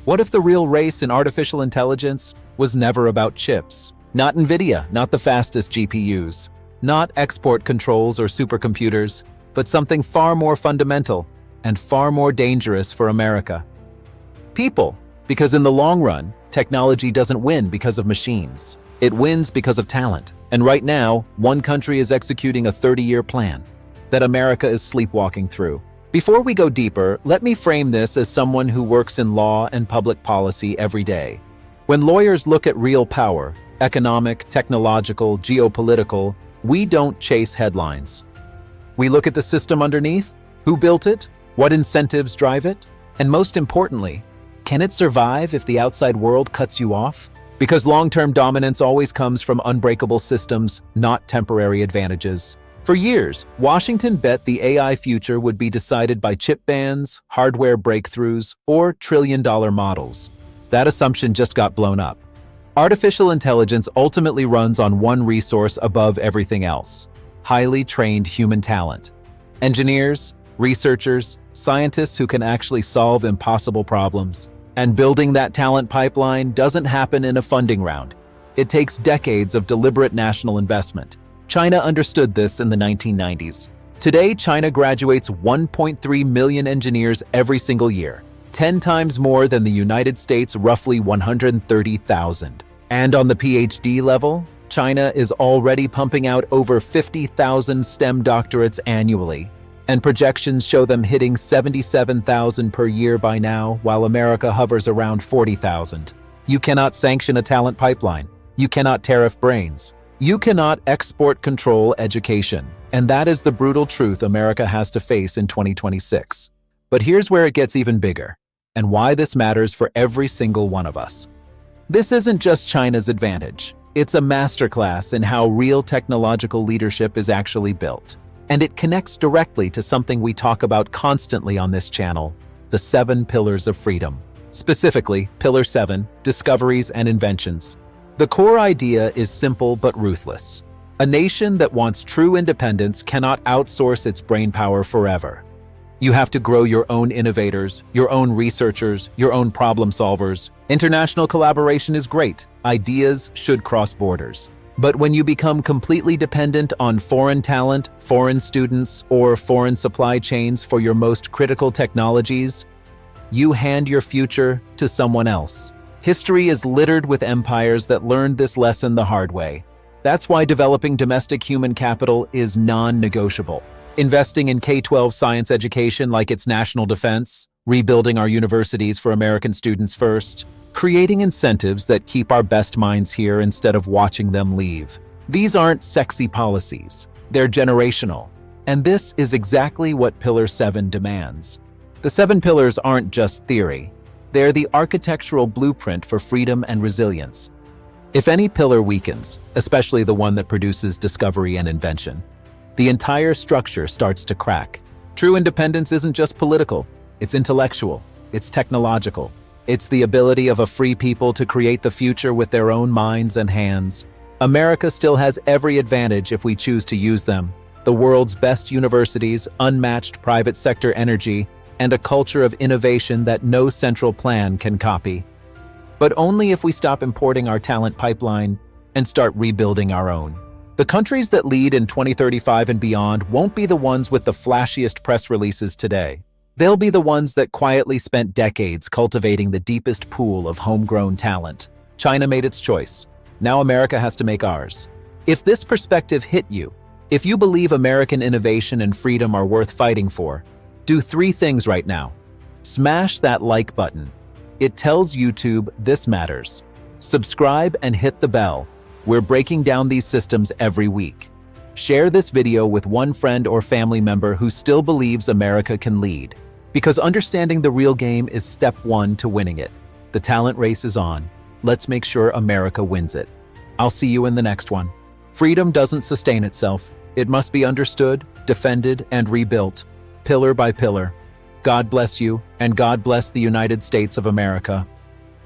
What if the real race in artificial intelligence was never about chips? Not NVIDIA, not the fastest GPUs, not export controls or supercomputers, but something far more fundamental and far more dangerous for America. People, because in the long run, technology doesn't win because of machines. It wins because of talent. And right now, one country is executing a 30-year plan that America is sleepwalking through. Before we go deeper, let me frame this as someone who works in law and public policy every day. When lawyers look at real power, economic, technological, geopolitical, we don't chase headlines. We look at the system underneath, who built it, what incentives drive it, and most importantly, can it survive if the outside world cuts you off? Because long-term dominance always comes from unbreakable systems, not temporary advantages. For years, Washington bet the AI future would be decided by chip bans, hardware breakthroughs, or trillion-dollar models. That assumption just got blown up. Artificial intelligence ultimately runs on one resource above everything else: highly trained human talent. Engineers, researchers, scientists who can actually solve impossible problems. And building that talent pipeline doesn't happen in a funding round. It takes decades of deliberate national investment. China understood this in the 1990s. Today, China graduates 1.3 million engineers every single year, 10 times more than the United States' roughly 130,000. And on the PhD level, China is already pumping out over 50,000 STEM doctorates annually, and projections show them hitting 77,000 per year by now, while America hovers around 40,000. You cannot sanction a talent pipeline. You cannot tariff brains. You cannot export control education. And that is the brutal truth America has to face in 2026. But here's where it gets even bigger, and why this matters for every single one of us. This isn't just China's advantage. It's a masterclass in how real technological leadership is actually built. And it connects directly to something we talk about constantly on this channel: the 7 pillars of freedom. Specifically, Pillar 7, discoveries and inventions. The core idea is simple but ruthless. A nation that wants true independence cannot outsource its brainpower forever. You have to grow your own innovators, your own researchers, your own problem solvers. International collaboration is great. Ideas should cross borders. But when you become completely dependent on foreign talent, foreign students, or foreign supply chains for your most critical technologies, you hand your future to someone else. History is littered with empires that learned this lesson the hard way. That's why developing domestic human capital is non-negotiable. Investing in K-12 science education like it's national defense, rebuilding our universities for American students first, creating incentives that keep our best minds here instead of watching them leave. These aren't sexy policies. They're generational. And this is exactly what Pillar 7 demands. The 7 pillars aren't just theory. They're the architectural blueprint for freedom and resilience. If any pillar weakens, especially the one that produces discovery and invention, the entire structure starts to crack. True independence isn't just political. It's intellectual. It's technological. It's the ability of a free people to create the future with their own minds and hands. America still has every advantage if we choose to use them. The world's best universities, unmatched private sector energy, and a culture of innovation that no central plan can copy. But only if we stop importing our talent pipeline and start rebuilding our own. The countries that lead in 2035 and beyond won't be the ones with the flashiest press releases today. They'll be the ones that quietly spent decades cultivating the deepest pool of homegrown talent. China made its choice. Now America has to make ours. If this perspective hit you, if you believe American innovation and freedom are worth fighting for, do 3 things right now. Smash that like button. It tells YouTube this matters. Subscribe and hit the bell. We're breaking down these systems every week. Share this video with one friend or family member who still believes America can lead. Because understanding the real game is step 1 to winning it. The talent race is on. Let's make sure America wins it. I'll see you in the next one. Freedom doesn't sustain itself. It must be understood, defended, and rebuilt, pillar by pillar. God bless you, and God bless the United States of America.